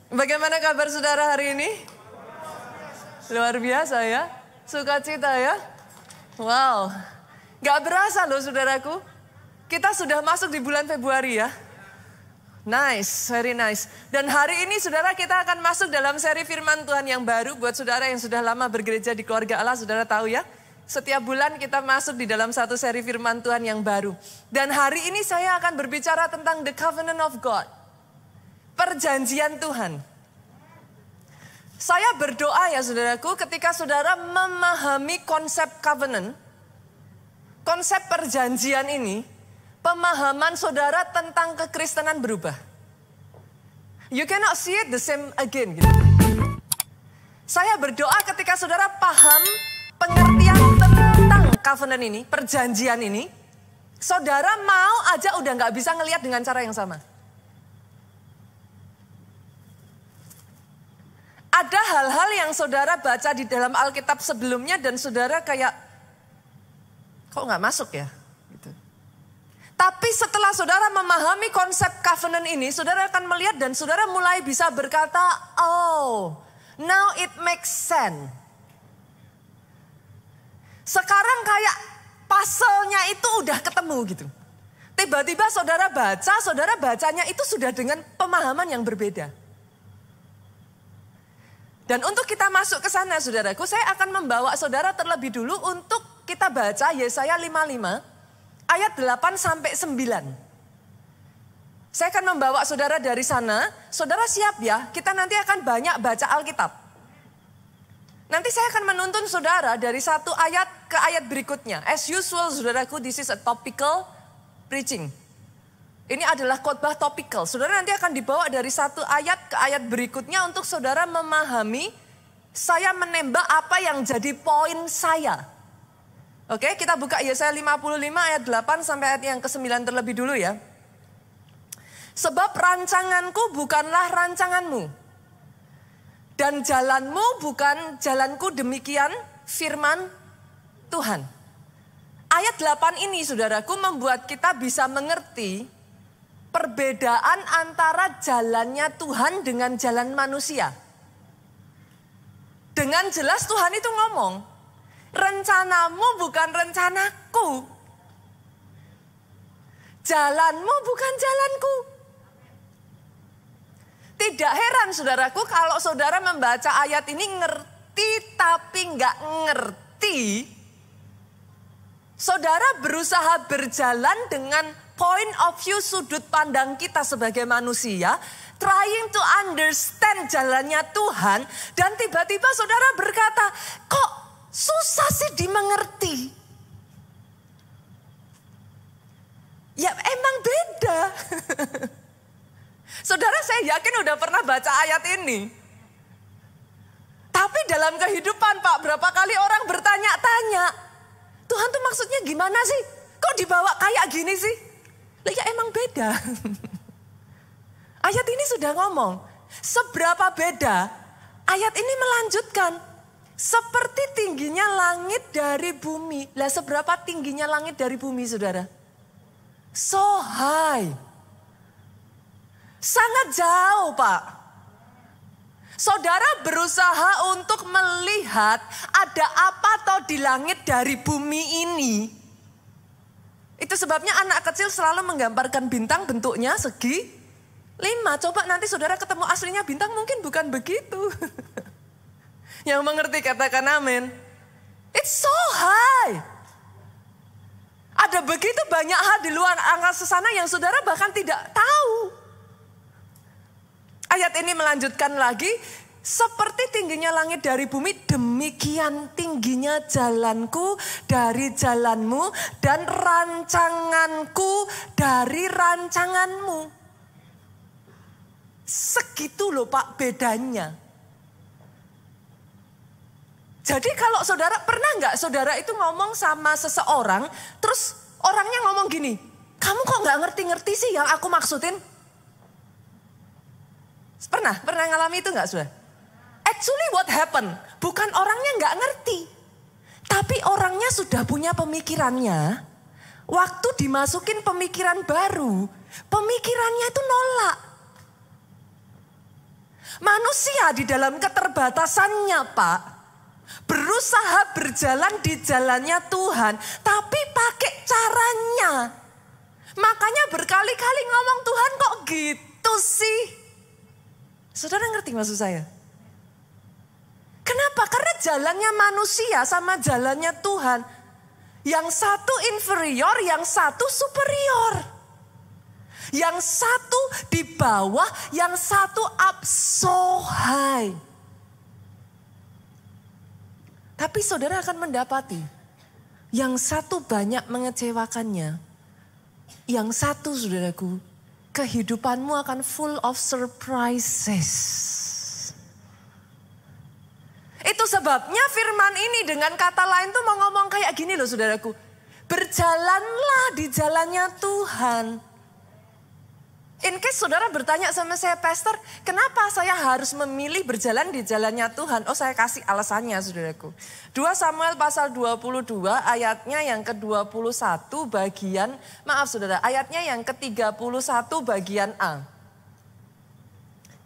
Bagaimana kabar saudara hari ini? Luar biasa ya, sukacita ya. Wow, gak berasa loh saudaraku. Kita sudah masuk di bulan Februari ya. Nice, very nice. Dan hari ini saudara kita akan masuk dalam seri firman Tuhan yang baru. Buat saudara yang sudah lama bergereja di keluarga Allah, saudara tahu ya. Setiap bulan kita masuk di dalam satu seri firman Tuhan yang baru. Dan hari ini saya akan berbicara tentang the covenant of God. Perjanjian Tuhan. Saya berdoa ya saudaraku, ketika saudara memahami konsep covenant, konsep perjanjian ini, pemahaman saudara tentang kekristenan berubah. You cannot see it the same again. Gitu. Saya berdoa ketika saudara paham pengertian tentang covenant ini, perjanjian ini, saudara mau aja udah gak bisa ngelihat dengan cara yang sama. Ada hal-hal yang saudara baca di dalam Alkitab sebelumnya dan saudara kayak, kok gak masuk ya? Gitu. Tapi setelah saudara memahami konsep covenant ini, saudara akan melihat dan saudara mulai bisa berkata, oh, now it makes sense. Sekarang kayak puzzle-nya itu udah ketemu gitu. Tiba-tiba saudara baca, saudara bacanya itu sudah dengan pemahaman yang berbeda. Dan untuk kita masuk ke sana saudaraku, saya akan membawa saudara terlebih dulu untuk kita baca Yesaya 55 ayat 8 sampai 9. Saya akan membawa saudara dari sana, saudara siap ya, kita nanti akan banyak baca Alkitab. Nanti saya akan menuntun saudara dari satu ayat ke ayat berikutnya. As usual saudaraku, this is a topical preaching. Ini adalah khotbah topikal. Saudara nanti akan dibawa dari satu ayat ke ayat berikutnya untuk saudara memahami saya menembak apa yang jadi poin saya. Oke, kita buka Yesaya 55 ayat 8 sampai ayat yang ke-9 terlebih dulu ya. Sebab rancanganku bukanlah rancanganmu. Dan jalanmu bukan jalanku, demikian firman Tuhan. Ayat 8 ini saudaraku membuat kita bisa mengerti perbedaan antara jalannya Tuhan dengan jalan manusia. Dengan jelas Tuhan itu ngomong, rencanamu bukan rencanaku. Jalanmu bukan jalanku. Tidak heran saudaraku kalau saudara membaca ayat ini ngerti tapi nggak ngerti. Saudara berusaha berjalan dengan point of view sudut pandang kita sebagai manusia, trying to understand jalannya Tuhan, dan tiba-tiba saudara berkata, kok susah sih dimengerti? Ya emang beda. Saudara saya yakin udah pernah baca ayat ini. Tapi dalam kehidupan Pak, berapa kali orang bertanya-tanya, Tuhan tuh maksudnya gimana sih? Kok dibawa kayak gini sih? Lah ya emang beda. Ayat ini sudah ngomong, seberapa beda? Ayat ini melanjutkan, seperti tingginya langit dari bumi. Lah seberapa tingginya langit dari bumi saudara? So high. Sangat jauh Pak. Saudara berusaha untuk melihat ada apa toh di langit dari bumi ini. Itu sebabnya anak kecil selalu menggambarkan bintang bentuknya segi 5. Coba nanti saudara ketemu aslinya bintang mungkin bukan begitu. Yang mengerti katakan amin. It's so high. Ada begitu banyak hal di luar angkasa sana yang saudara bahkan tidak tahu. Ayat ini melanjutkan lagi. Seperti tingginya langit dari bumi, demikian tingginya jalanku dari jalanmu dan rancanganku dari rancanganmu. Segitu loh Pak bedanya. Jadi kalau saudara, pernah nggak saudara itu ngomong sama seseorang, terus orangnya ngomong gini, kamu kok nggak ngerti-ngerti sih yang aku maksudin? Pernah ngalami itu nggak saudara? Actually what happened? Bukan orangnya nggak ngerti. Tapi orangnya sudah punya pemikirannya. Waktu dimasukin pemikiran baru, pemikirannya itu nolak. Manusia di dalam keterbatasannya, Pak, berusaha berjalan di jalannya Tuhan, tapi pakai caranya. Makanya berkali-kali ngomong, Tuhan kok gitu sih? Saudara ngerti maksud saya? Kenapa? Karena jalannya manusia sama jalannya Tuhan. Yang satu inferior, yang satu superior. Yang satu di bawah, yang satu up so high. Tapi saudara akan mendapati, yang satu banyak mengecewakannya. Yang satu, saudaraku, kehidupanmu akan full of surprises. Itu sebabnya firman ini dengan kata lain tuh mau ngomong kayak gini loh saudaraku. Berjalanlah di jalannya Tuhan. In case saudara bertanya sama saya, Pastor, kenapa saya harus memilih berjalan di jalannya Tuhan? Oh, saya kasih alasannya saudaraku. 2 Samuel pasal 22 ayatnya yang ke-21 bagian, maaf saudara, ayatnya yang ke-31 bagian A.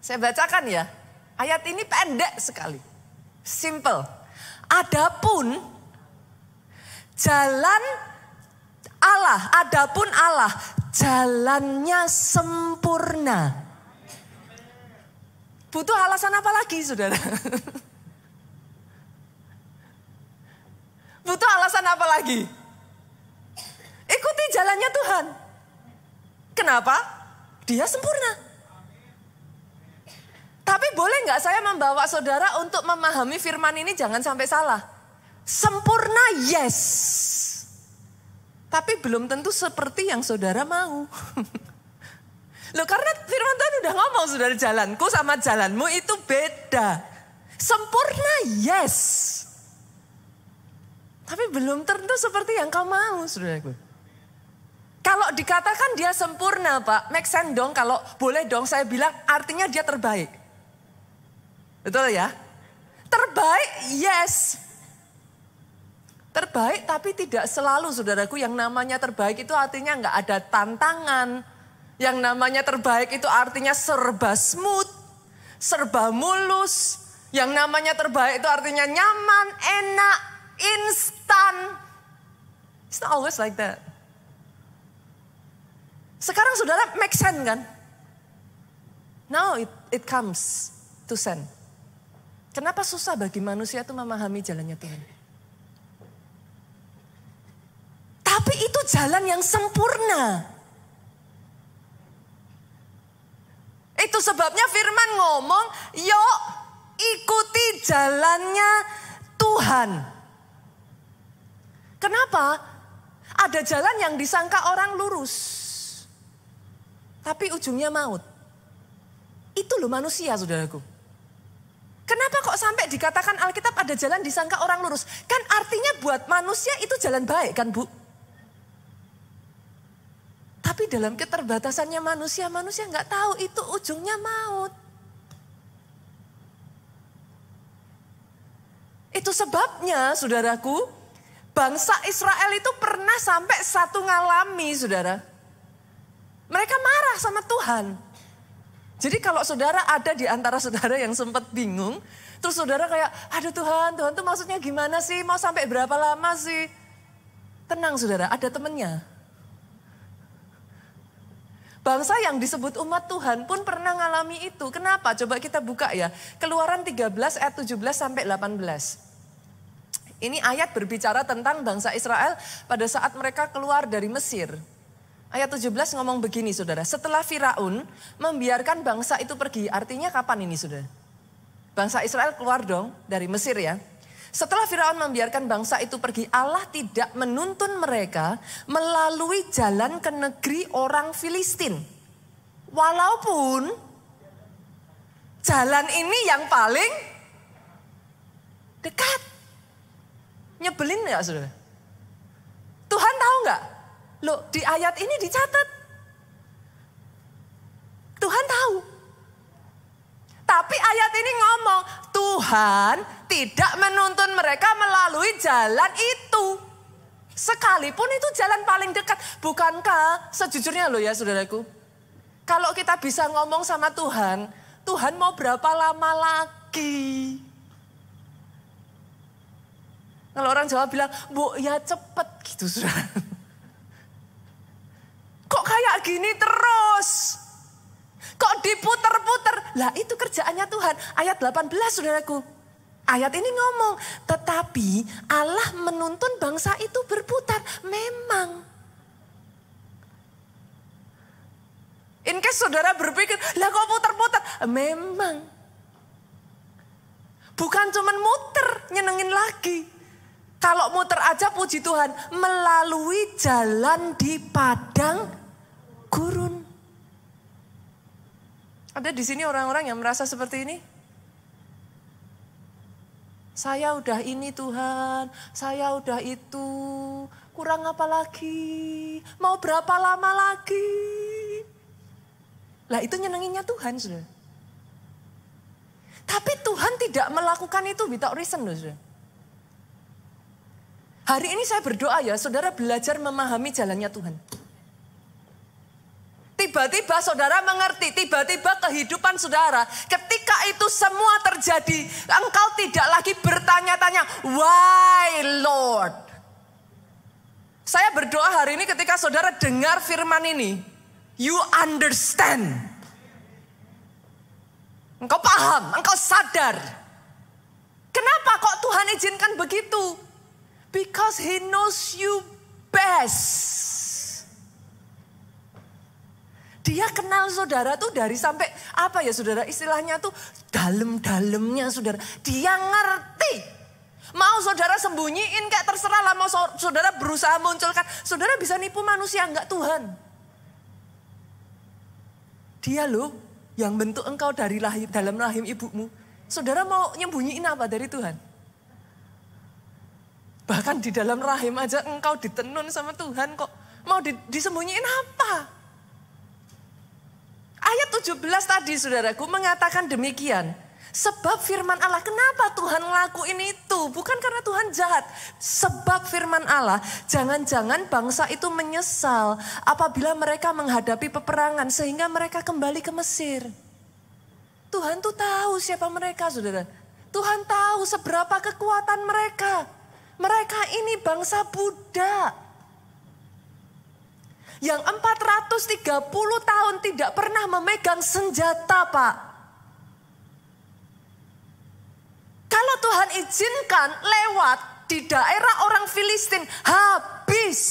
Saya bacakan ya, ayat ini pendek sekali. Simple. Adapun Allah, jalannya sempurna. Butuh alasan apa lagi, saudara? Butuh alasan apa lagi? Ikuti jalannya Tuhan. Kenapa? Dia sempurna. Tapi boleh nggak saya membawa saudara untuk memahami firman ini jangan sampai salah. Sempurna, yes. Tapi belum tentu seperti yang saudara mau. Loh, karena firman Tuhan udah ngomong, saudara, jalanku sama jalanmu itu beda. Sempurna, yes. Tapi belum tentu seperti yang kau mau, saudaraku. Kalau dikatakan dia sempurna, Pak, make sense dong, kalau boleh dong saya bilang artinya dia terbaik. Betul ya? Terbaik, yes. Terbaik tapi tidak selalu, saudaraku. Yang namanya terbaik itu artinya nggak ada tantangan. Yang namanya terbaik itu artinya serba smooth, serba mulus. Yang namanya terbaik itu artinya nyaman, enak, instan. It's not always like that. Sekarang saudara make sense kan? Now it comes to sense. Kenapa susah bagi manusia itu memahami jalannya Tuhan? Tapi itu jalan yang sempurna. Itu sebabnya firman ngomong, yuk ikuti jalannya Tuhan. Kenapa? Ada jalan yang disangka orang lurus. Tapi ujungnya maut. Itu loh manusia, saudaraku. Kenapa kok sampai dikatakan Alkitab ada jalan disangka orang lurus? Kan artinya buat manusia itu jalan baik kan, Bu? Tapi dalam keterbatasannya manusia nggak tahu itu ujungnya maut. Itu sebabnya, saudaraku, bangsa Israel itu pernah sampai satu ngalami, saudara. Mereka marah sama Tuhan. Jadi kalau saudara ada di antara saudara yang sempat bingung, terus saudara kayak, aduh Tuhan tuh maksudnya gimana sih? Mau sampai berapa lama sih? Tenang saudara, ada temennya. Bangsa yang disebut umat Tuhan pun pernah ngalami itu. Kenapa? Coba kita buka ya. Keluaran 13 ayat 17 sampai 18. Ini ayat berbicara tentang bangsa Israel pada saat mereka keluar dari Mesir. Ayat 17 ngomong begini saudara, setelah Firaun membiarkan bangsa itu pergi, artinya kapan ini saudara? Bangsa Israel keluar dong dari Mesir ya. Setelah Firaun membiarkan bangsa itu pergi, Allah tidak menuntun mereka melalui jalan ke negeri orang Filistin. Walaupun jalan ini yang paling dekat. Nyebelin gak saudara? Tuhan tahu gak? Loh, di ayat ini dicatat. Tuhan tahu. Tapi ayat ini ngomong, Tuhan tidak menuntun mereka melalui jalan itu. Sekalipun itu jalan paling dekat. Bukankah sejujurnya loh ya saudaraku. Kalau kita bisa ngomong sama Tuhan, Tuhan mau berapa lama lagi? Kalau orang Jawa bilang, Bu ya cepet gitu saudara. Kok kayak gini terus? Kok diputer-puter? Lah itu kerjaannya Tuhan. Ayat 18 saudaraku. Ayat ini ngomong, tetapi Allah menuntun bangsa itu berputar. Memang. In case saudara berpikir, lah kok puter-puter? Memang. Bukan cuman muter, nyenengin lagi. Kalau muter aja puji Tuhan, melalui jalan di padang gurun. Ada di sini orang-orang yang merasa seperti ini? Saya udah ini Tuhan, saya udah itu, kurang apa lagi? Mau berapa lama lagi? Lah itu nyenenginnya Tuhan, saudara. Tapi Tuhan tidak melakukan itu without reason, saudara. Hari ini saya berdoa ya, saudara belajar memahami jalannya Tuhan. Tiba-tiba saudara mengerti, tiba-tiba kehidupan saudara, ketika itu semua terjadi, engkau tidak lagi bertanya-tanya, why Lord? Saya berdoa hari ini ketika saudara dengar firman ini, you understand. Engkau paham, engkau sadar. Kenapa kok Tuhan izinkan begitu? Because He knows you best. Dia kenal saudara tuh dari sampai apa ya saudara, istilahnya tuh dalam-dalamnya saudara. Dia ngerti. Mau saudara sembunyiin kayak terserah lah, mau saudara berusaha munculkan. Saudara bisa nipu manusia, enggak Tuhan. Dia loh yang bentuk engkau dari dalam rahim ibumu. Saudara mau nyembunyiin apa dari Tuhan? Bahkan di dalam rahim aja engkau ditenun sama Tuhan kok. Mau disembunyiin apa? Ayat 17 tadi saudaraku mengatakan demikian. Sebab firman Allah, kenapa Tuhan ngelakuin itu? Bukan karena Tuhan jahat. Sebab firman Allah, jangan-jangan bangsa itu menyesal apabila mereka menghadapi peperangan sehingga mereka kembali ke Mesir. Tuhan tuh tahu siapa mereka saudara. Tuhan tahu seberapa kekuatan mereka. Mereka ini bangsa budak. Yang 430 tahun tidak pernah memegang senjata, Pak. Kalau Tuhan izinkan lewat di daerah orang Filistin, habis.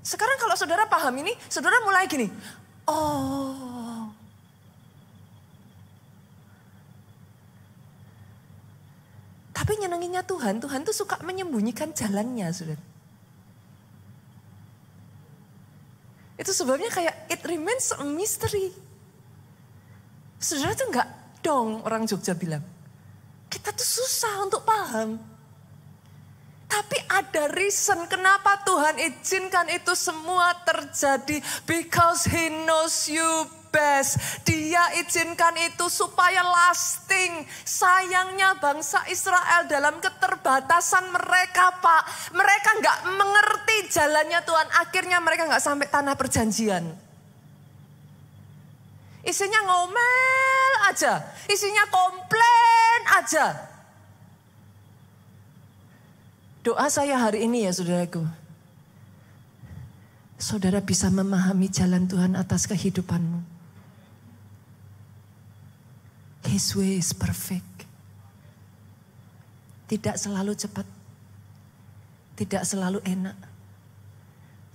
Sekarang kalau saudara paham ini, saudara mulai gini. Oh. Tapi nyenenginnya Tuhan tuh suka menyembunyikan jalannya, saudara. Itu sebabnya kayak it remains a mystery. Saudara tuh enggak dong, orang Jogja bilang. Kita tuh susah untuk paham. Tapi ada reason kenapa Tuhan izinkan itu semua terjadi. Because He knows you best. Dia izinkan itu supaya lasting. Sayangnya bangsa Israel dalam keterbatasan mereka, Pak. Mereka nggak mengerti jalannya Tuhan. Akhirnya mereka nggak sampai tanah perjanjian. Isinya ngomel aja. Isinya komplain aja. Doa saya hari ini ya saudaraku. Saudara bisa memahami jalan Tuhan atas kehidupanmu. His way is perfect. Tidak selalu cepat. Tidak selalu enak.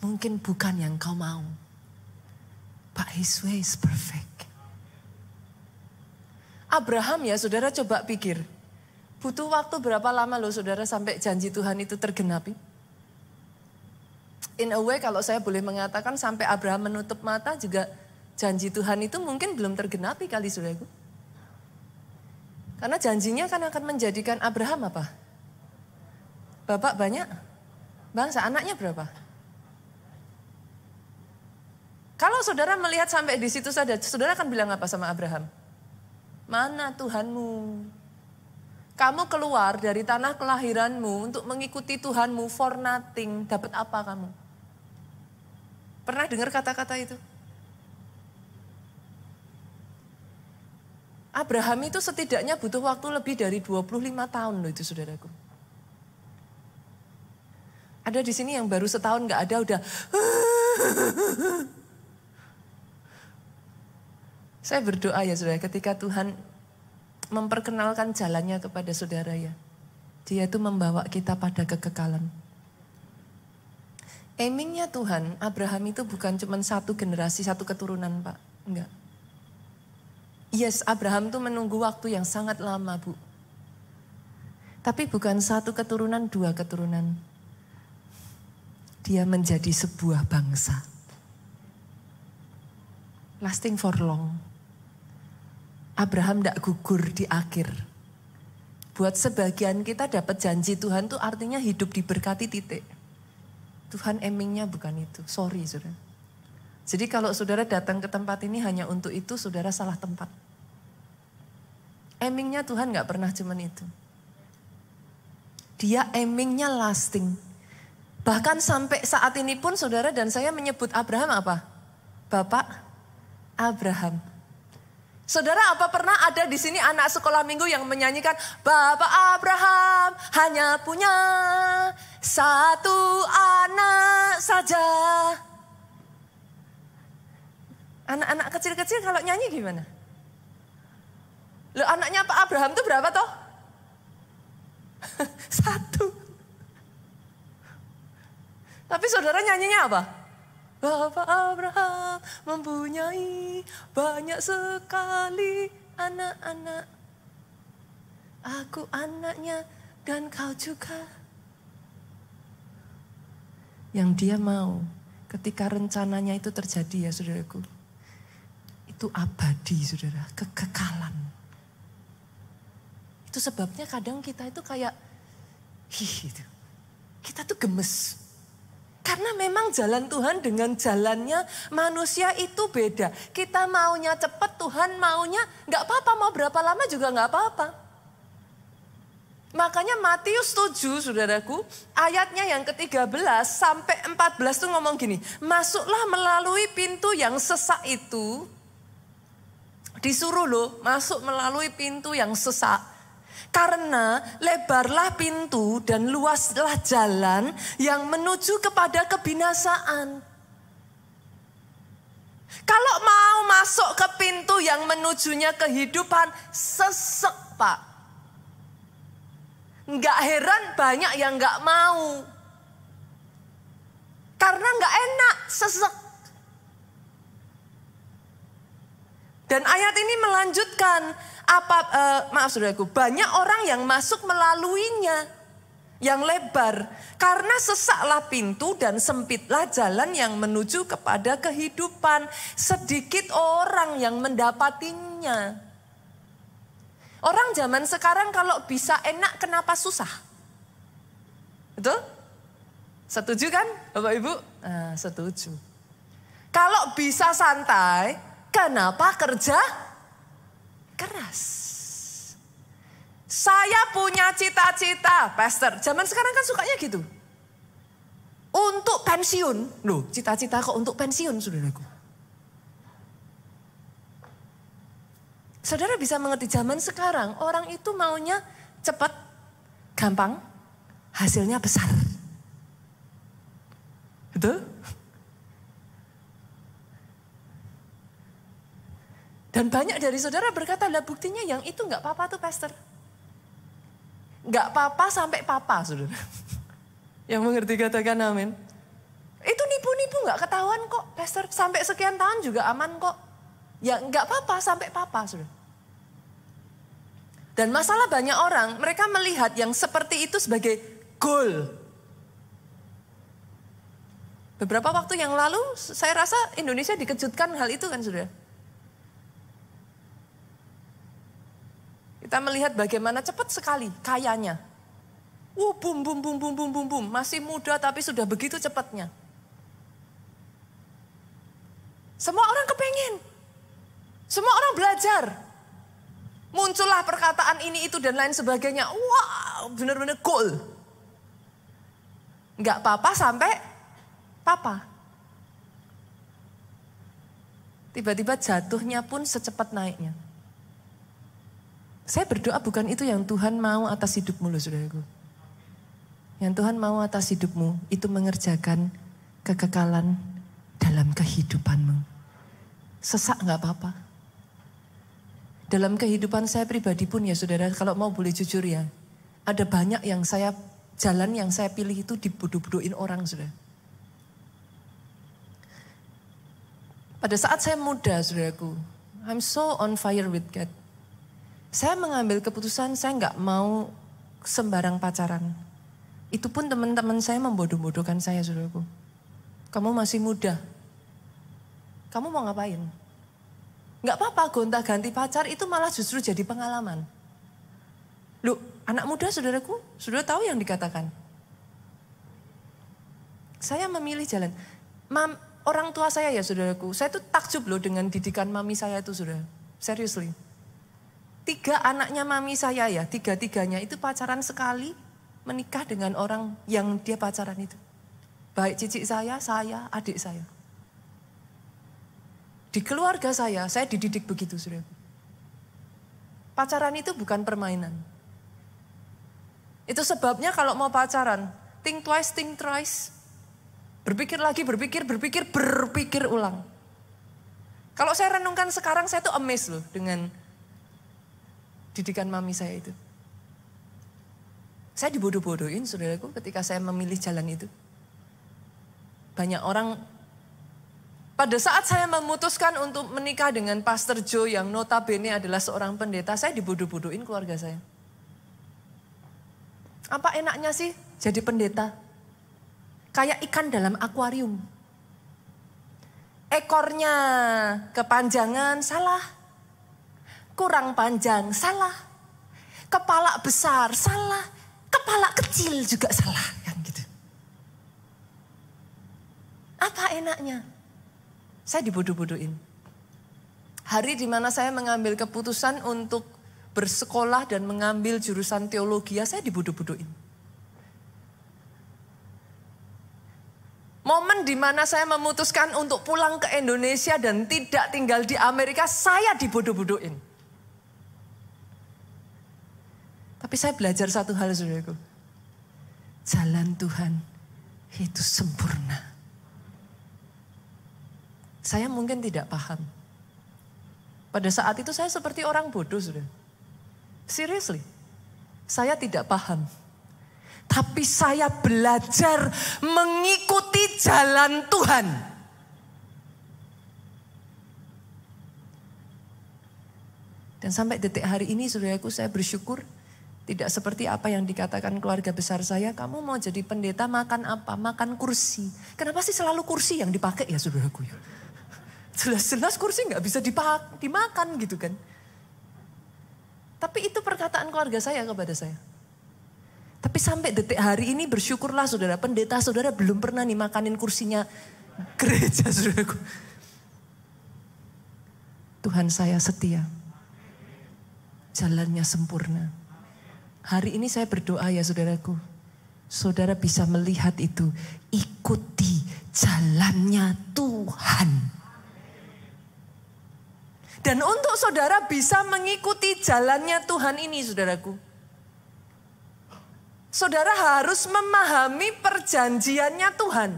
Mungkin bukan yang kau mau. But His way is perfect. Abraham ya saudara coba pikir. Butuh waktu berapa lama loh saudara sampai janji Tuhan itu tergenapi? In a way kalau saya boleh mengatakan sampai Abraham menutup mata juga janji Tuhan itu mungkin belum tergenapi kali saudaraku. Karena janjinya kan akan menjadikan Abraham apa? Bapak banyak? Bangsa anaknya berapa? Kalau saudara melihat sampai di situ saja, saudara akan bilang apa sama Abraham? Mana Tuhanmu? Kamu keluar dari tanah kelahiranmu untuk mengikuti Tuhanmu for nothing. Dapat apa kamu? Pernah dengar kata-kata itu? Abraham itu setidaknya butuh waktu lebih dari 25 tahun loh itu saudaraku. Ada di sini yang baru setahun gak ada udah. Saya berdoa ya saudara, ketika Tuhan memperkenalkan jalannya kepada saudara ya. Dia itu membawa kita pada kekekalan. Aimingnya Tuhan, Abraham itu bukan cuma satu generasi, satu keturunan Pak. Enggak. Yes, Abraham tuh menunggu waktu yang sangat lama, Bu. Tapi bukan satu keturunan, dua keturunan. Dia menjadi sebuah bangsa. Lasting for long. Abraham tidak gugur di akhir. Buat sebagian kita dapat janji Tuhan tuh artinya hidup diberkati titik. Tuhan aimingnya bukan itu. Sorry, saudara. Jadi kalau saudara datang ke tempat ini hanya untuk itu, saudara salah tempat. Aimingnya Tuhan gak pernah cuman itu. Dia aimingnya lasting. Bahkan sampai saat ini pun saudara dan saya menyebut Abraham apa? Bapak Abraham. Saudara, apa pernah ada di sini anak sekolah minggu yang menyanyikan Bapak Abraham hanya punya satu anak saja? Anak-anak kecil-kecil kalau nyanyi gimana? Loh, anaknya Pak Abraham itu berapa toh? Satu. Tapi saudara nyanyinya apa? Bapak Abraham mempunyai banyak sekali anak-anak. Aku anaknya dan kau juga. Yang dia mau ketika rencananya itu terjadi ya saudaraku. Itu abadi saudara, kekekalan. Itu sebabnya kadang kita itu kayak, gitu. Kita tuh gemes. Karena memang jalan Tuhan dengan jalannya manusia itu beda. Kita maunya cepat, Tuhan maunya gak apa-apa, mau berapa lama juga gak apa-apa. Makanya Matius 7 saudaraku, ayatnya yang ke-13 sampai 14 tuh ngomong gini. Masuklah melalui pintu yang sesak itu. Disuruh loh, masuk melalui pintu yang sesak. Karena lebarlah pintu dan luaslah jalan yang menuju kepada kebinasaan. Kalau mau masuk ke pintu yang menujunya kehidupan, sesek Pak. Nggak heran banyak yang nggak mau. Karena nggak enak, sesek. Dan ayat ini melanjutkan, maaf saudaraku, banyak orang yang masuk melaluinya, yang lebar. Karena sesaklah pintu dan sempitlah jalan yang menuju kepada kehidupan. Sedikit orang yang mendapatinya. Orang zaman sekarang kalau bisa enak, kenapa susah? Betul? Setuju kan Bapak Ibu? Nah, setuju. Kalau bisa santai, kenapa kerja keras? Saya punya cita-cita, Pastor. Zaman sekarang kan sukanya gitu. Untuk pensiun. Loh, cita-cita kok untuk pensiun, saudaraku? Saudara bisa mengerti zaman sekarang, orang itu maunya cepat, gampang, hasilnya besar. Betul? Dan banyak dari saudara berkata, lah buktinya yang itu gak apa-apa tuh Pastor. Gak apa-apa sampai papa saudara. Yang mengerti katakan amin. Itu nipu-nipu gak ketahuan kok Pastor. Sampai sekian tahun juga aman kok. Ya gak apa-apa sampai papa saudara. Dan masalah banyak orang, mereka melihat yang seperti itu sebagai goal. Beberapa waktu yang lalu saya rasa Indonesia dikejutkan hal itu kan saudara. Kita melihat bagaimana cepat sekali kayanya. Boom, boom, boom, boom, boom, boom, boom. Masih muda tapi sudah begitu cepatnya. Semua orang kepengen. Semua orang belajar. Muncullah perkataan ini, itu, dan lain sebagainya. Wow, benar-benar cool. Nggak apa-apa sampai papa. Tiba-tiba jatuhnya pun secepat naiknya. Saya berdoa bukan itu yang Tuhan mau atas hidupmu loh saudaraku. Yang Tuhan mau atas hidupmu itu mengerjakan kekekalan dalam kehidupanmu. Sesak gak apa-apa. Dalam kehidupan saya pribadi pun ya saudara, kalau mau boleh jujur ya. Ada banyak yang jalan yang saya pilih itu dibodoh-bodohin orang saudara. Pada saat saya muda saudaraku, I'm so on fire with God. Saya mengambil keputusan saya gak mau sembarang pacaran. Itu pun teman-teman saya membodoh-bodohkan saya saudaraku. Kamu masih muda. Kamu mau ngapain? Gak apa-apa gonta-ganti pacar itu malah justru jadi pengalaman. Loh, anak muda saudaraku, saudara tahu yang dikatakan. Saya memilih jalan. Orang tua saya ya saudaraku, saya tuh takjub loh dengan didikan mami saya itu saudara. Seriously. 3 anaknya mami saya ya, 3-3-nya itu pacaran sekali, menikah dengan orang yang dia pacaran itu. Baik cicik saya, adik saya. Di keluarga saya dididik begitu saudara. Pacaran itu bukan permainan. Itu sebabnya kalau mau pacaran, think twice, think thrice. Berpikir lagi, berpikir ulang. Kalau saya renungkan sekarang saya tuh amazed loh dengan didikan mami saya itu. Saya dibodoh-bodohin saudaraku ketika saya memilih jalan itu. Banyak orang, pada saat saya memutuskan untuk menikah dengan Pastor Joe yang notabene adalah seorang pendeta, saya dibodoh-bodohin keluarga saya. Apa enaknya sih jadi pendeta? Kayak ikan dalam akuarium. Ekornya kepanjangan, salah. Kurang panjang, salah. Kepala besar, salah. Kepala kecil juga salah. Kan gitu. Apa enaknya? Saya dibodoh-bodohin. Hari di mana saya mengambil keputusan untuk bersekolah dan mengambil jurusan teologi, saya dibodoh-bodohin. Momen di mana saya memutuskan untuk pulang ke Indonesia dan tidak tinggal di Amerika, saya dibodoh-bodohin. Tapi saya belajar satu hal saudaraku. Jalan Tuhan itu sempurna. Saya mungkin tidak paham. Pada saat itu saya seperti orang bodoh saudara. Seriously, saya tidak paham. Tapi saya belajar mengikuti jalan Tuhan. Dan sampai detik hari ini saudaraku saya bersyukur. Tidak seperti apa yang dikatakan keluarga besar saya. Kamu mau jadi pendeta makan apa? Makan kursi. Kenapa sih selalu kursi yang dipakai ya saudaraku? Jelas-jelas kursi gak bisa dimakan gitu kan. Tapi itu perkataan keluarga saya kepada saya. Tapi sampai detik hari ini bersyukurlah saudara, pendeta saudara belum pernah nih makanin kursinya gereja saudaraku. Tuhan saya setia. Jalannya sempurna. Hari ini saya berdoa ya saudaraku. Saudara bisa melihat itu. Ikuti jalannya Tuhan. Dan untuk saudara bisa mengikuti jalannya Tuhan ini saudaraku. Saudara harus memahami perjanjiannya Tuhan.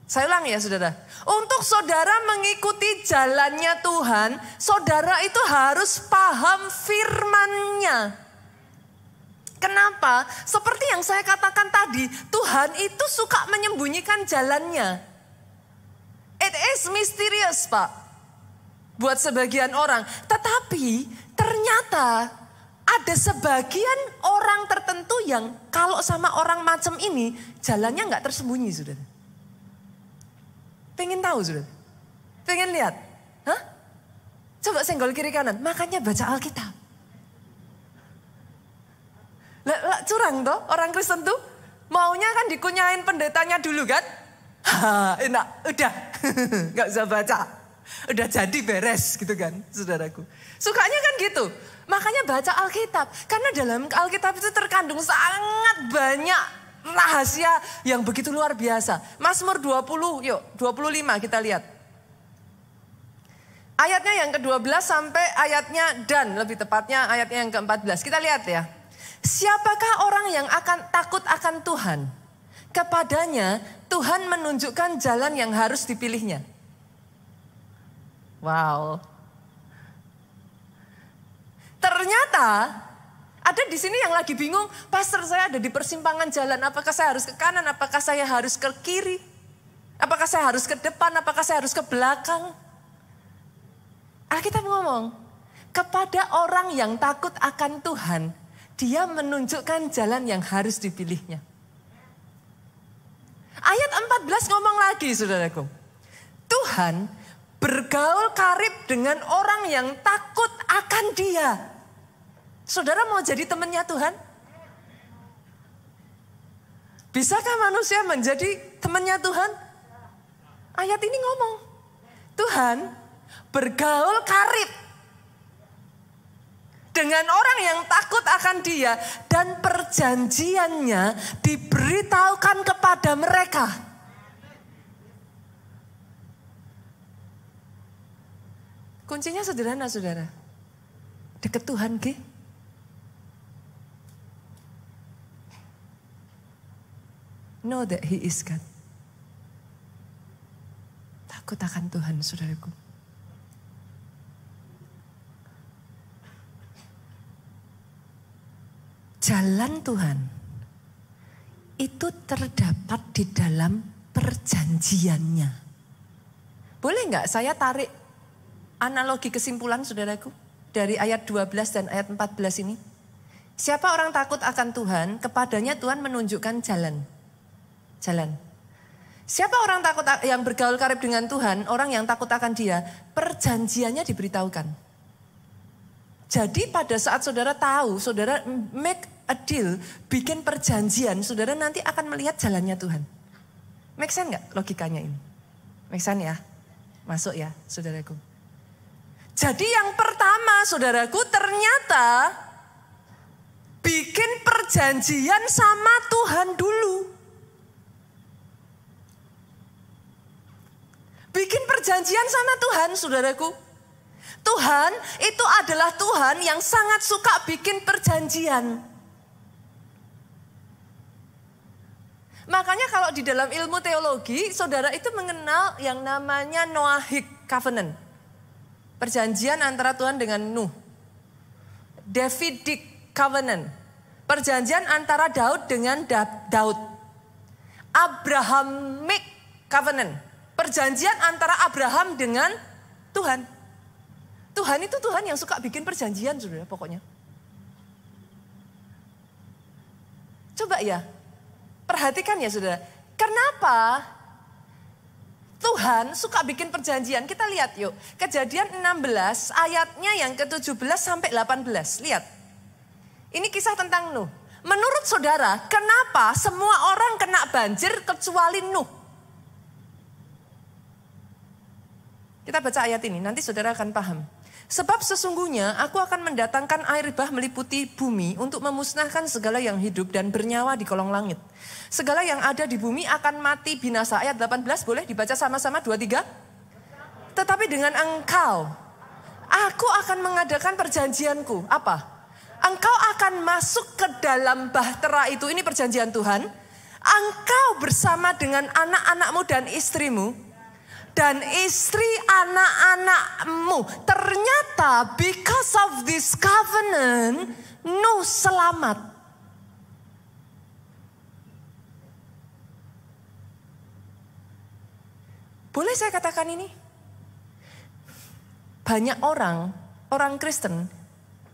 Saya ulang ya saudara. Untuk saudara mengikuti jalannya Tuhan, saudara itu harus paham firman-Nya. Kenapa? Seperti yang saya katakan tadi, Tuhan itu suka menyembunyikan jalannya. It is mysterious Pak. Buat sebagian orang. Tetapi ternyata ada sebagian orang tertentu yang kalau sama orang macam ini jalannya gak tersembunyi saudara. Pengen tahu saudara? Pengen lihat? Hah? Coba senggol kiri kanan, makanya baca Alkitab. Lah curang toh orang Kristen tuh. Maunya kan dikunyain pendetanya dulu kan. Enak, udah. Gak usah baca. Udah jadi beres gitu kan saudaraku. Sukanya kan gitu. Makanya baca Alkitab. Karena dalam Alkitab itu terkandung sangat banyak rahasia yang begitu luar biasa. Mazmur 20, yuk 25 kita lihat. Ayatnya yang ke-12 sampai ayatnya dan lebih tepatnya ayatnya yang ke-14. Kita lihat ya. Siapakah orang yang akan takut akan Tuhan? Kepadanya Tuhan menunjukkan jalan yang harus dipilihnya. Wow. Ternyata ada di sini yang lagi bingung, pastor saya ada di persimpangan jalan, apakah saya harus ke kanan, apakah saya harus ke kiri? Apakah saya harus ke depan, apakah saya harus ke belakang? Alkitab ngomong, kepada orang yang takut akan Tuhan, dia menunjukkan jalan yang harus dipilihnya. Ayat 14 ngomong lagi saudaraku. Tuhan bergaul karib dengan orang yang takut akan dia. Saudara mau jadi temannya Tuhan? Bisakah manusia menjadi temannya Tuhan? Ayat ini ngomong, Tuhan bergaul karib dengan orang yang takut akan dia dan perjanjiannya diberitahukan kepada mereka. Kuncinya sederhana saudara. Dekat Tuhan ke? Know that He is God. Takut akan Tuhan saudaraku. Jalan Tuhan itu terdapat di dalam perjanjiannya. Boleh nggak saya tarik analogi kesimpulan saudaraku dari ayat 12 dan ayat 14 ini? Siapa orang takut akan Tuhan, kepadanya Tuhan menunjukkan jalan. Jalan. Siapa orang takut yang bergaul karib dengan Tuhan, orang yang takut akan dia, perjanjiannya diberitahukan. Jadi pada saat saudara tahu, saudara make a deal, bikin perjanjian, saudara nanti akan melihat jalannya Tuhan. Make sense gak logikanya ini? Make sense ya? Masuk ya saudaraku. Jadi yang pertama saudaraku ternyata bikin perjanjian sama Tuhan dulu. Bikin perjanjian sama Tuhan saudaraku. Tuhan itu adalah Tuhan yang sangat suka bikin perjanjian. Makanya kalau di dalam ilmu teologi, saudara itu mengenal yang namanya Noahic Covenant. Perjanjian antara Tuhan dengan Nuh. Davidic Covenant. Perjanjian antara Daud dengan Daud. Abrahamic Covenant. Perjanjian antara Abraham dengan Tuhan. Tuhan itu Tuhan yang suka bikin perjanjian saudara pokoknya. Coba ya, perhatikan ya saudara. Kenapa Tuhan suka bikin perjanjian? Kita lihat yuk. Kejadian 16 ayatnya yang ke-17 sampai 18. Lihat. Ini kisah tentang Nuh. Menurut saudara, kenapa semua orang kena banjir kecuali Nuh? Kita baca ayat ini, nanti saudara akan paham. Sebab sesungguhnya aku akan mendatangkan air bah meliputi bumi untuk memusnahkan segala yang hidup dan bernyawa di kolong langit. Segala yang ada di bumi akan mati binasa. Ayat 18 boleh dibaca sama-sama 2-3. Tetapi dengan engkau, aku akan mengadakan perjanjianku. Apa? Engkau akan masuk ke dalam bahtera itu. Ini perjanjian Tuhan. Engkau bersama dengan anak-anakmu dan istrimu. Dan istri anak-anakmu. Ternyata because of this covenant, Nuh selamat. Boleh saya katakan ini? Banyak orang Kristen,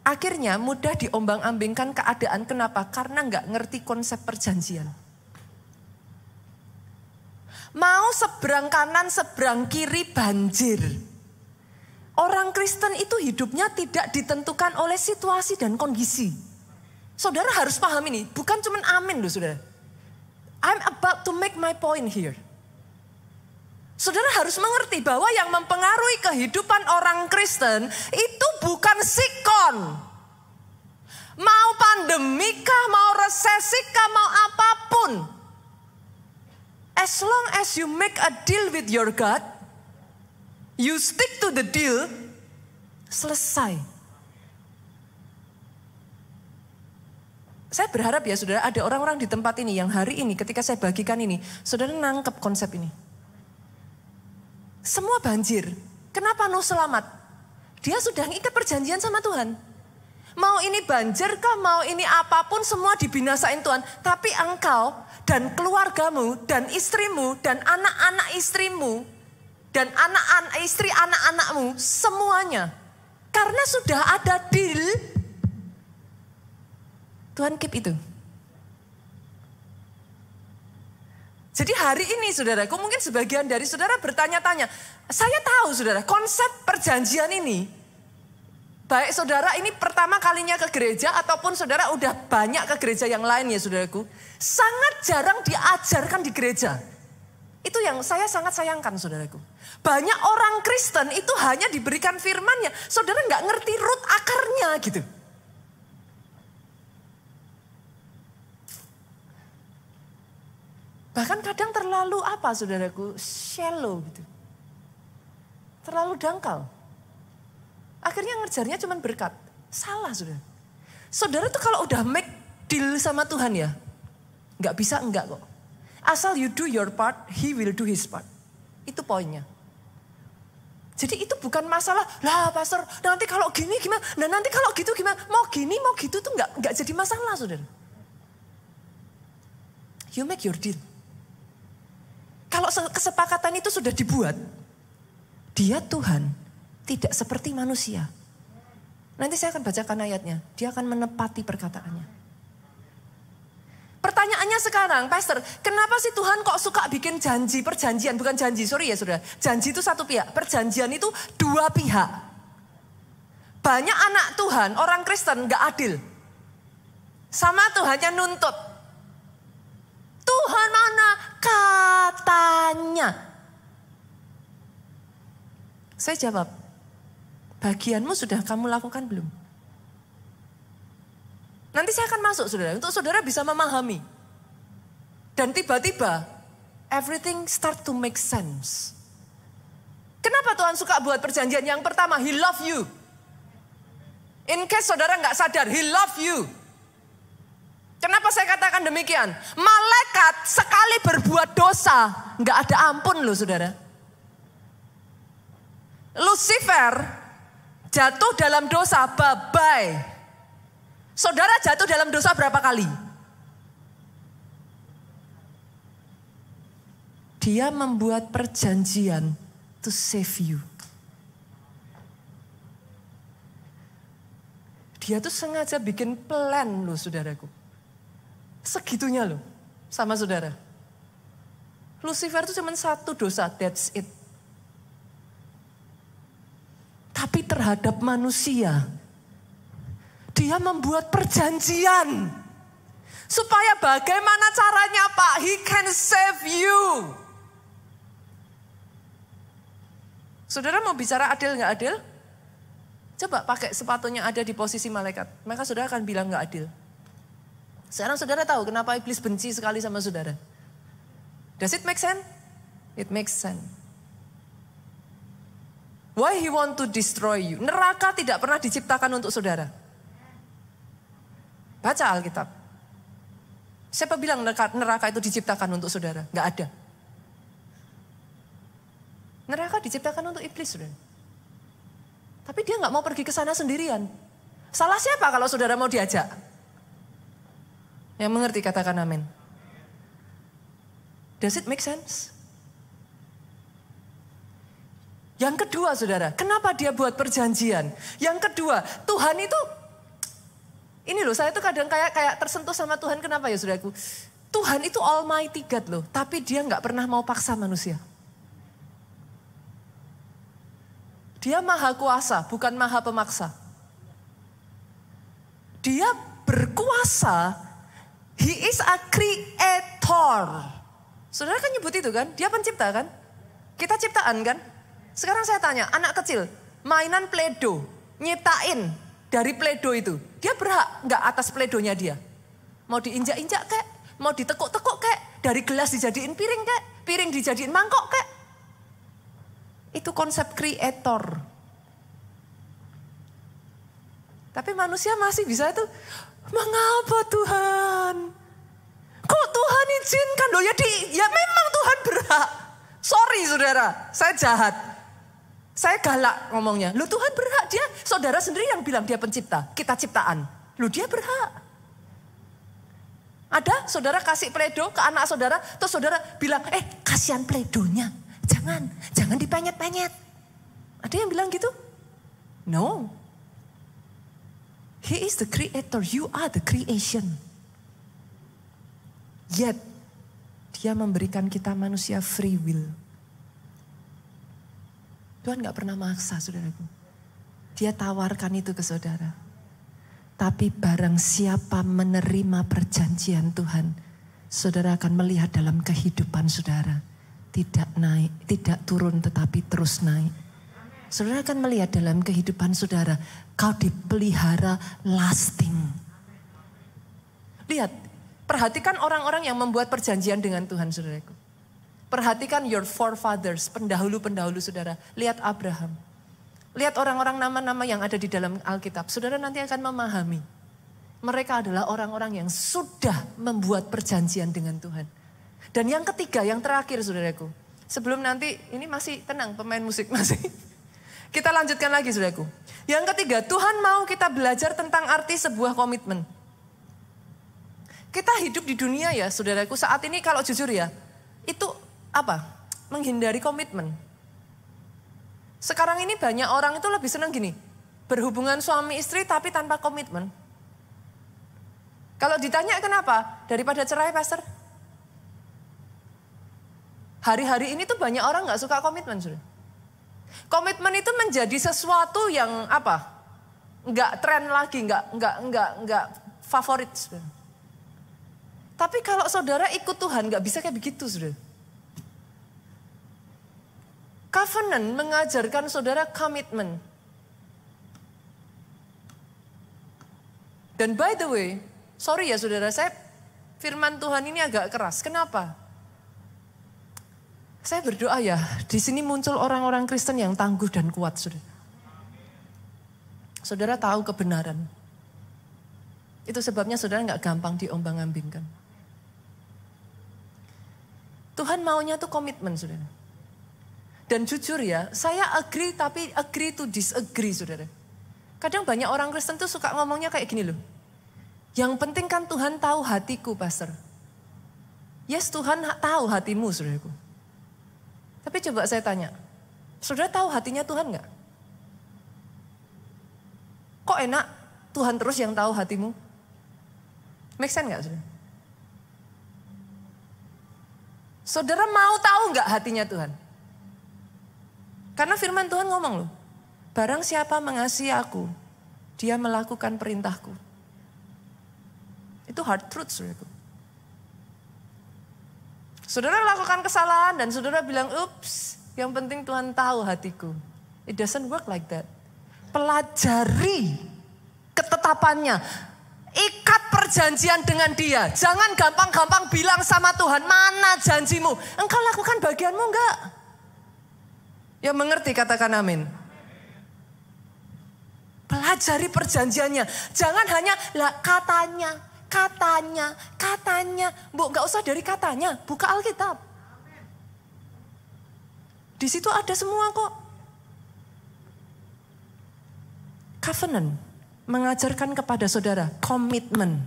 akhirnya mudah diombang-ambingkan keadaan. Kenapa? Karena nggak ngerti konsep perjanjian. Mau seberang kanan, seberang kiri banjir. Orang Kristen itu hidupnya tidak ditentukan oleh situasi dan kondisi. Saudara harus paham ini, bukan cuma amin loh saudara. I'm about to make my point here. Saudara harus mengerti bahwa yang mempengaruhi kehidupan orang Kristen itu bukan sikon. Mau pandemikah, mau resesikah, mau apapun. As long as you make a deal with your God, You stick to the deal, selesai. Saya berharap ya saudara, ada orang-orang di tempat ini yang hari ini ketika saya bagikan ini, saudara nangkep konsep ini. Semua banjir, kenapa Nuh selamat? Dia sudah ngikat perjanjian sama Tuhan. Mau ini banjir kah, mau ini apapun semua dibinasain Tuhan. Tapi engkau dan keluargamu dan istrimu dan anak-anak istrimu dan anak-anak istri anak-anakmu semuanya. Karena sudah ada deal, Tuhan keep itu. Jadi hari ini saudaraku, mungkin sebagian dari saudara bertanya-tanya. Saya tahu saudara, konsep perjanjian ini, baik saudara ini pertama kalinya ke gereja ataupun saudara udah banyak ke gereja yang lain ya saudaraku. Sangat jarang diajarkan di gereja. Itu yang saya sangat sayangkan saudaraku. Banyak orang Kristen itu hanya diberikan firman-Nya. Saudara nggak ngerti root akarnya gitu. Bahkan kadang terlalu apa saudaraku, shallow gitu. Terlalu dangkal. Akhirnya ngejarnya cuma berkat. Salah saudara. Saudara tuh kalau udah make deal sama Tuhan ya, nggak bisa enggak kok. Asal you do your part, he will do his part. Itu poinnya. Jadi itu bukan masalah, lah pastor nanti kalau gini gimana, nah nanti kalau gitu gimana, mau gini mau gitu tuh nggak jadi masalah saudara. You make your deal. Kalau kesepakatan itu sudah dibuat, dia Tuhan tidak seperti manusia. Nanti saya akan bacakan ayatnya. Dia akan menepati perkataannya. Pertanyaannya sekarang, Pastor, kenapa sih Tuhan kok suka bikin janji, perjanjian, bukan janji, sorry ya saudara. Janji itu satu pihak, perjanjian itu dua pihak. Banyak anak Tuhan, orang Kristen gak adil. Sama Tuhannya nuntut. Tuhan mana? Katanya. Saya jawab, bagianmu sudah kamu lakukan belum? Nanti saya akan masuk saudara, untuk saudara bisa memahami. Dan tiba-tiba, everything start to make sense. Kenapa Tuhan suka buat perjanjian? Yang pertama, He love you. In case saudara nggak sadar, He love you. Kenapa saya katakan demikian? Malaikat sekali berbuat dosa, nggak ada ampun loh saudara. Lucifer jatuh dalam dosa, bye-bye. Saudara jatuh dalam dosa berapa kali? Dia membuat perjanjian to save you. Dia tuh sengaja bikin plan loh saudaraku. Segitunya loh sama saudara. Lucifer itu cuma satu dosa, that's it. Tapi terhadap manusia, dia membuat perjanjian. Supaya bagaimana caranya Pak, He can save you. Saudara mau bicara adil nggak adil? Coba pakai sepatunya ada di posisi malaikat. Maka saudara akan bilang nggak adil. Sekarang saudara tahu kenapa iblis benci sekali sama saudara. Does it make sense? It makes sense. Why he want to destroy you? Neraka tidak pernah diciptakan untuk saudara. Baca Alkitab. Siapa bilang neraka itu diciptakan untuk saudara? Gak ada. Neraka diciptakan untuk iblis, saudara. Tapi dia gak mau pergi ke sana sendirian. Salah siapa kalau saudara mau diajak? Yang mengerti katakan amin. Does it make sense? Yang kedua saudara, kenapa dia buat perjanjian? Yang kedua, Tuhan itu, ini loh saya tuh kadang kayak tersentuh sama Tuhan, kenapa ya saudaraku? Tuhan itu Almighty God loh, tapi dia gak pernah mau paksa manusia. Dia maha kuasa, bukan maha pemaksa. Dia berkuasa, He is a creator. Saudara kan nyebut itu kan, dia pencipta kan? Kita ciptaan kan? Sekarang saya tanya, anak kecil, mainan Play-Doh, nyiptain dari Play-Doh itu. Dia berhak nggak atas Play-Dohnya dia? Mau diinjak-injak kek? Mau ditekuk-tekuk kek? Dari gelas dijadiin piring kek? Piring dijadiin mangkok kek? Itu konsep creator. Tapi manusia masih bisa itu, mengapa Tuhan? Kok Tuhan izinkan? Loh ya memang Tuhan berhak. Sorry saudara, saya jahat. Saya galak ngomongnya. Loh Tuhan berhak, dia saudara sendiri yang bilang dia pencipta, kita ciptaan. Loh dia berhak. Ada saudara kasih pledo ke anak saudara, terus saudara bilang, kasihan pledonya. Jangan dipenyet-penyet. Ada yang bilang gitu? No. He is the creator, you are the creation. Yet, dia memberikan kita manusia free will. Tuhan gak pernah maksa saudaraku. Dia tawarkan itu ke saudara. Tapi barang siapa menerima perjanjian Tuhan, saudara akan melihat dalam kehidupan saudara. Tidak naik, tidak turun tetapi terus naik. Saudara akan melihat dalam kehidupan saudara, kau dipelihara lasting. Lihat, perhatikan orang-orang yang membuat perjanjian dengan Tuhan saudaraku. Perhatikan your forefathers, pendahulu-pendahulu saudara. Lihat Abraham. Lihat orang-orang nama-nama yang ada di dalam Alkitab. Saudara nanti akan memahami. Mereka adalah orang-orang yang sudah membuat perjanjian dengan Tuhan. Dan yang ketiga, yang terakhir saudaraku. Sebelum nanti, ini masih tenang pemain musik masih. Kita lanjutkan lagi saudaraku. Yang ketiga, Tuhan mau kita belajar tentang arti sebuah komitmen. Kita hidup di dunia ya saudaraku, saat ini kalau jujur ya, itu apa? Menghindari komitmen. Sekarang ini banyak orang itu lebih senang gini, berhubungan suami istri tapi tanpa komitmen. Kalau ditanya kenapa? Daripada cerai pastor. Hari-hari ini tuh banyak orang gak suka komitmen sudah. Komitmen itu menjadi sesuatu yang apa? Enggak tren lagi, enggak favorit sudah. Tapi kalau saudara ikut Tuhan gak bisa kayak begitu sudah. Covenant mengajarkan saudara komitmen. Dan by the way, sorry ya saudara, saya firman Tuhan ini agak keras. Kenapa? Saya berdoa ya, di sini muncul orang-orang Kristen yang tangguh dan kuat saudara. Saudara tahu kebenaran. Itu sebabnya saudara gak gampang diombang-ambingkan. Tuhan maunya tuh komitmen saudara. Dan jujur ya, saya agree tapi agree to disagree saudara. Kadang banyak orang Kristen tuh suka ngomongnya kayak gini loh. Yang penting kan Tuhan tahu hatiku pastor. Yes Tuhan tahu hatimu saudaraku. Tapi coba saya tanya, saudara tahu hatinya Tuhan gak? Kok enak Tuhan terus yang tahu hatimu? Make sense gak saudara? Saudara mau tahu gak hatinya Tuhan? Karena firman Tuhan ngomong loh, barang siapa mengasihi aku, dia melakukan perintahku. Itu hard truth saudaraku. Saudara lakukan kesalahan dan saudara bilang, ups, yang penting Tuhan tahu hatiku. It doesn't work like that. Pelajari ketetapannya. Ikat perjanjian dengan dia. Jangan gampang-gampang bilang sama Tuhan, mana janjimu? Engkau lakukan bagianmu enggak? Ya mengerti katakan amin. Pelajari perjanjiannya. Jangan hanya katanya. Bu, gak usah dari katanya, buka Alkitab. Di situ ada semua kok. Covenant mengajarkan kepada saudara komitmen.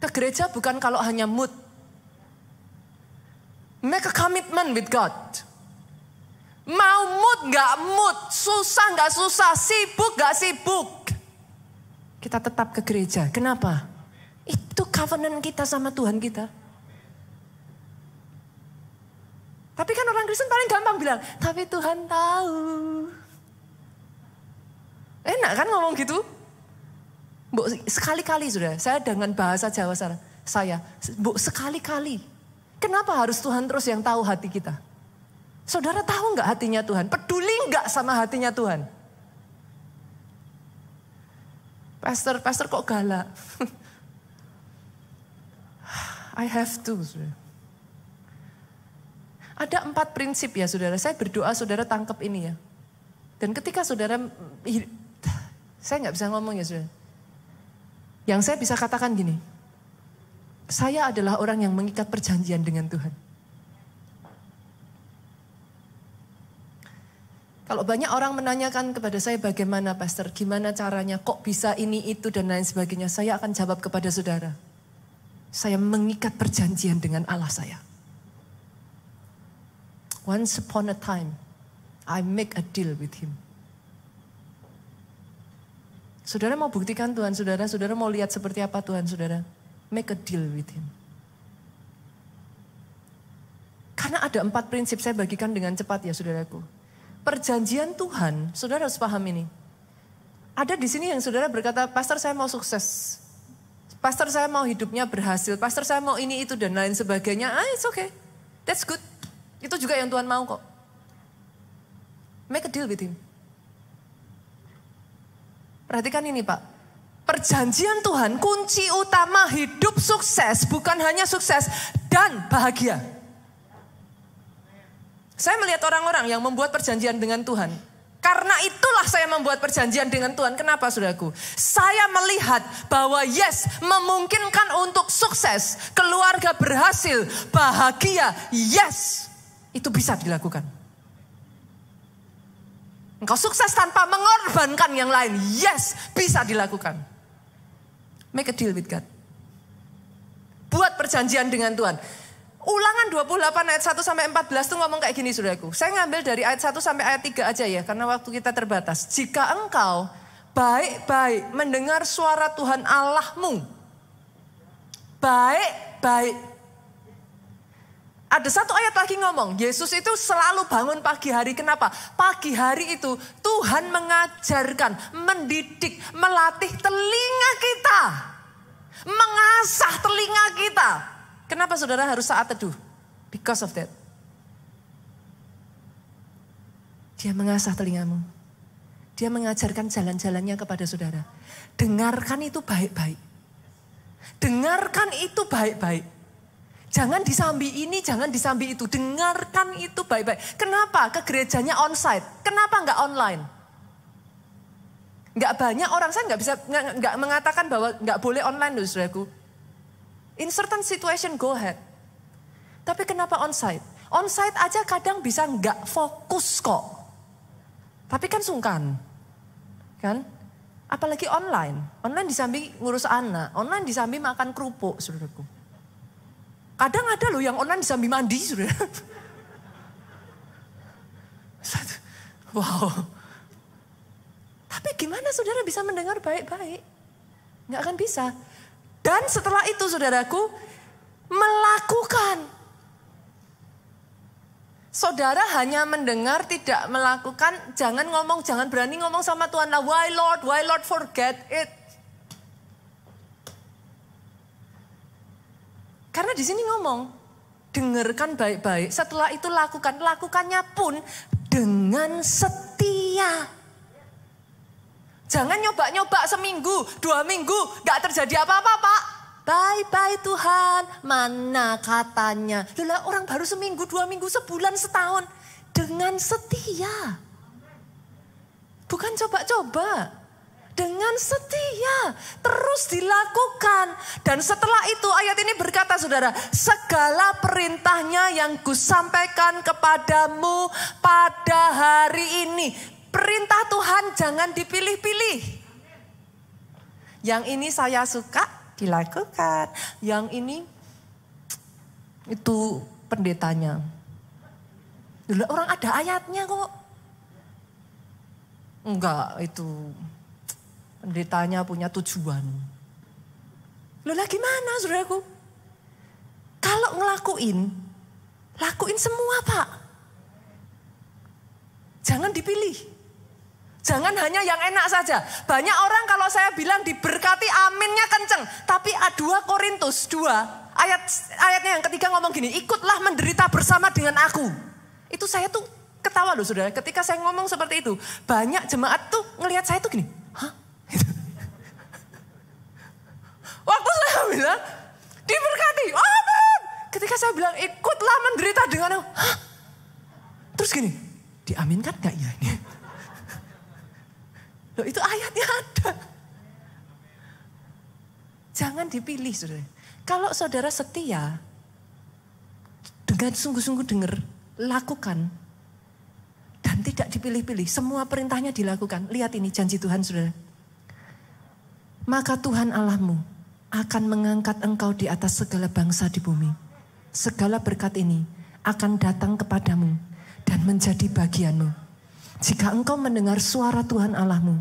Ke gereja bukan kalau hanya mood. Make a commitment with God. Mau mood gak mood, susah gak susah, sibuk gak sibuk. Kita tetap ke gereja. Kenapa? Itu covenant kita sama Tuhan kita. Tapi kan orang Kristen paling gampang bilang, tapi Tuhan tahu. Enak kan ngomong gitu? Bu, sekali-kali sudah, saya dengan bahasa Jawa saya, bu, sekali-kali. Kenapa harus Tuhan terus yang tahu hati kita? Saudara tahu nggak hatinya Tuhan? Peduli nggak sama hatinya Tuhan? Pastor kok galak? I have to. Ada 4 prinsip ya saudara, saya berdoa saudara tangkap ini ya. Dan ketika saudara, saya nggak bisa ngomong ya saudara. Yang saya bisa katakan gini, saya adalah orang yang mengikat perjanjian dengan Tuhan. Kalau banyak orang menanyakan kepada saya bagaimana pastor, gimana caranya, kok bisa ini, itu dan lain sebagainya. Saya akan jawab kepada saudara. Saya mengikat perjanjian dengan Allah saya. Once upon a time, I make a deal with him. Saudara mau buktikan Tuhan saudara, saudara mau lihat seperti apa Tuhan saudara. Make a deal with him. Karena ada 4 prinsip saya bagikan dengan cepat ya saudaraku. Perjanjian Tuhan, saudara harus paham ini. Ada di sini yang saudara berkata, pastor saya mau sukses. Pastor saya mau hidupnya berhasil. Pastor saya mau ini, itu dan lain sebagainya. It's okay. That's good. Itu juga yang Tuhan mau kok. Make a deal with him. Perhatikan ini Pak. Perjanjian Tuhan, kunci utama hidup sukses. Bukan hanya sukses dan bahagia. Saya melihat orang-orang yang membuat perjanjian dengan Tuhan. Karena itulah saya membuat perjanjian dengan Tuhan. Kenapa saudaraku? Saya melihat bahwa yes, memungkinkan untuk sukses, keluarga berhasil, bahagia, yes. Itu bisa dilakukan. Engkau sukses tanpa mengorbankan yang lain, yes, bisa dilakukan. Make a deal with God. Buat perjanjian dengan Tuhan. Ulangan 28 ayat 1 sampai 14 tuh ngomong kayak gini saudaraku. Saya ngambil dari ayat 1 sampai ayat 3 aja ya, karena waktu kita terbatas. Jika engkau baik-baik mendengar suara Tuhan Allahmu. Baik-baik. Ada satu ayat lagi ngomong, Yesus itu selalu bangun pagi hari. Kenapa? Pagi hari itu Tuhan mengajarkan, mendidik, melatih telinga kita. Mengasah telinga kita. Kenapa saudara harus saat teduh? Because of that. Dia mengasah telingamu. Dia mengajarkan jalan-jalannya kepada saudara. Dengarkan itu baik-baik. Dengarkan itu baik-baik. Jangan disambi ini, jangan disambi itu. Dengarkan itu baik-baik. Kenapa? Ke gerejanya onsite. Kenapa enggak online? Enggak banyak orang, saya enggak mengatakan bahwa enggak boleh online loh saudaraku. In certain situation, go ahead. Tapi kenapa onsite? Onsite aja kadang bisa nggak fokus kok. Tapi kan sungkan. Kan? Apalagi online. Online disambi ngurus anak. Online disambi makan kerupuk, saudaraku. Kadang ada loh yang online disambi mandi, saudara. Wow. Tapi gimana saudara bisa mendengar baik-baik? Nggak akan bisa. Dan setelah itu saudaraku, melakukan. Saudara hanya mendengar, tidak melakukan, jangan ngomong, jangan berani ngomong sama Tuhan. Why Lord, forget it. Karena di sini ngomong, dengarkan baik-baik, setelah itu lakukan. Lakukannya pun dengan setia. Jangan nyoba-nyoba seminggu, 2 minggu, gak terjadi apa-apa Pak. Bye-bye Tuhan, mana katanya. Loh, orang baru seminggu, 2 minggu, sebulan, setahun. Dengan setia. Bukan coba-coba. Dengan setia. Terus dilakukan. Dan setelah itu ayat ini berkata saudara. Segala perintahnya yang kusampaikan kepadamu pada hari ini. Perintah Tuhan jangan dipilih-pilih. Yang ini saya suka dilakukan. Yang ini itu pendetanya. Dulu orang ada ayatnya kok. Enggak, itu pendetanya punya tujuan. Loh lah gimana saudaraku? Kalau ngelakuin, lakuin semua Pak. Jangan dipilih. Jangan hanya yang enak saja. Banyak orang kalau saya bilang diberkati aminnya kenceng. Tapi 2 Korintus 2 ayatnya yang ketiga ngomong gini. Ikutlah menderita bersama dengan aku. Itu saya tuh ketawa loh saudara. Ketika saya ngomong seperti itu. Banyak jemaat tuh ngelihat saya tuh gini. Hah? Waktu saya bilang diberkati. Amin. Ketika saya bilang ikutlah menderita dengan aku. Hah? Terus gini, diaminkan gak ya ini? Loh itu ayatnya ada. Jangan dipilih saudara. Kalau saudara setia, dengan sungguh-sungguh dengar, lakukan. Dan tidak dipilih-pilih, semua perintahnya dilakukan. Lihat ini janji Tuhan saudara. Maka Tuhan Allahmu akan mengangkat engkau di atas segala bangsa di bumi. Segala berkat ini akan datang kepadamu dan menjadi bagianmu. Jika engkau mendengar suara Tuhan Allahmu,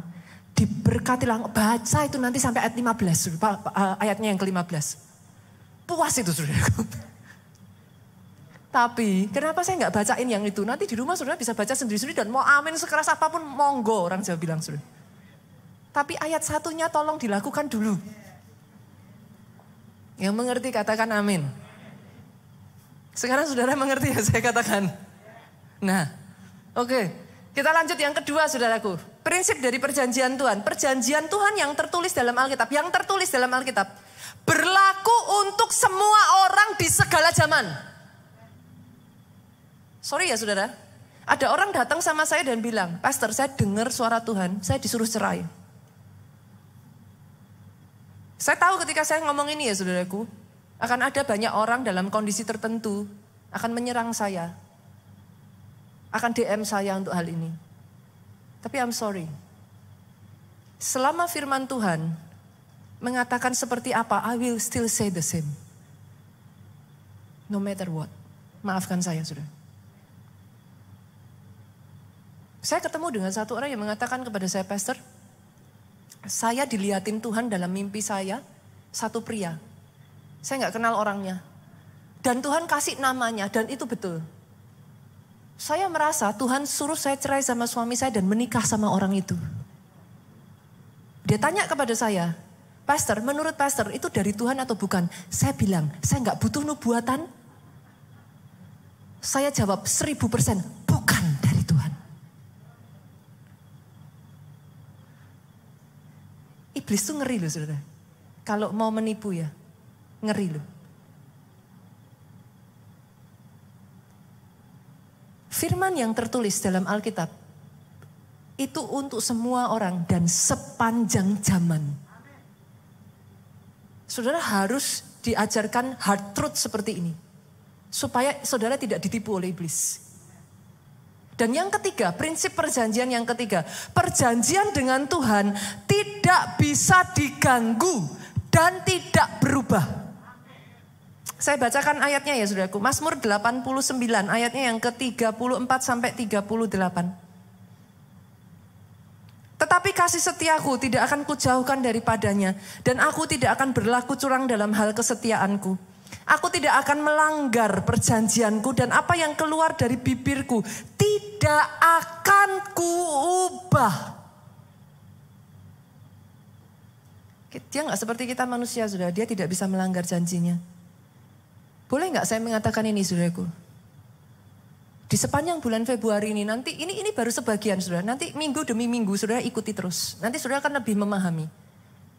diberkatilah, baca itu nanti sampai ayat 15, ayatnya yang ke-15. Puas itu saudaraku. Tapi kenapa saya nggak bacain yang itu? Nanti di rumah saudara bisa baca sendiri-sendiri dan mau amin sekeras apapun monggo, orang Jawa bilang saudara. Tapi ayat satunya tolong dilakukan dulu. Yang mengerti katakan amin. Sekarang saudara mengerti ya saya katakan. Nah, oke. Kita lanjut yang kedua saudaraku. Prinsip dari perjanjian Tuhan. Perjanjian Tuhan yang tertulis dalam Alkitab. Yang tertulis dalam Alkitab. Berlaku untuk semua orang di segala zaman. Sorry ya saudara. Ada orang datang sama saya dan bilang, Pastor saya dengar suara Tuhan, saya disuruh cerai. Saya tahu ketika saya ngomong ini ya saudaraku. Akan ada banyak orang dalam kondisi tertentu. Akan menyerang saya. Akan DM saya untuk hal ini. Tapi I'm sorry. Selama firman Tuhan mengatakan seperti apa, I will still say the same. No matter what. Maafkan saya, saudara. Saya ketemu dengan satu orang yang mengatakan kepada saya, Pastor, saya dilihatin Tuhan dalam mimpi saya, satu pria. Saya nggak kenal orangnya. Dan Tuhan kasih namanya, dan itu betul. Saya merasa Tuhan suruh saya cerai sama suami saya dan menikah sama orang itu. Dia tanya kepada saya, Pastor, menurut Pastor itu dari Tuhan atau bukan? Saya bilang, saya nggak butuh nubuatan. Saya jawab 1000%, bukan dari Tuhan. Iblis tuh ngeri loh saudara. Kalau mau menipu ya, ngeri loh. Firman yang tertulis dalam Alkitab itu untuk semua orang dan sepanjang zaman. Saudara harus diajarkan hard truth seperti ini. Supaya saudara tidak ditipu oleh iblis. Dan yang ketiga, prinsip perjanjian yang ketiga. Perjanjian dengan Tuhan tidak bisa diganggu dan tidak berubah. Saya bacakan ayatnya ya saudaraku. Mazmur 89 ayatnya yang ke-34 sampai 38. Tetapi kasih setiaku tidak akan kujauhkan daripadanya. Dan aku tidak akan berlaku curang dalam hal kesetiaanku. Aku tidak akan melanggar perjanjianku. Dan apa yang keluar dari bibirku tidak akan kuubah. Dia gak seperti kita manusia saudara. Dia tidak bisa melanggar janjinya. Boleh nggak saya mengatakan ini saudaraku? Di sepanjang bulan Februari ini nanti ini baru sebagian saudara. Nanti minggu demi minggu saudara ikuti terus. Nanti saudara akan lebih memahami.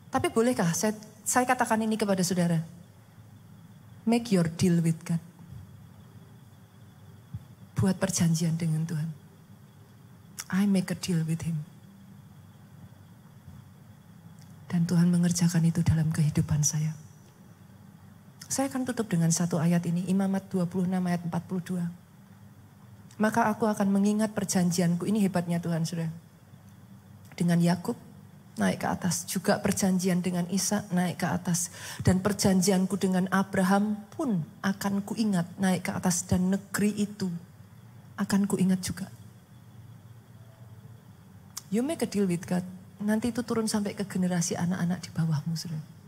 Tapi bolehkah saya katakan ini kepada saudara? Make your deal with God. Buat perjanjian dengan Tuhan. I make a deal with Him. Dan Tuhan mengerjakan itu dalam kehidupan saya. Saya akan tutup dengan satu ayat ini, Imamat 26 ayat 42. Maka aku akan mengingat perjanjianku, ini hebatnya Tuhan saudara. Dengan Yakub naik ke atas, juga perjanjian dengan Ishak naik ke atas. Dan perjanjianku dengan Abraham pun akan kuingat naik ke atas dan negeri itu akan kuingat juga. You make a deal with God, nanti itu turun sampai ke generasi anak-anak di bawahmu saudara.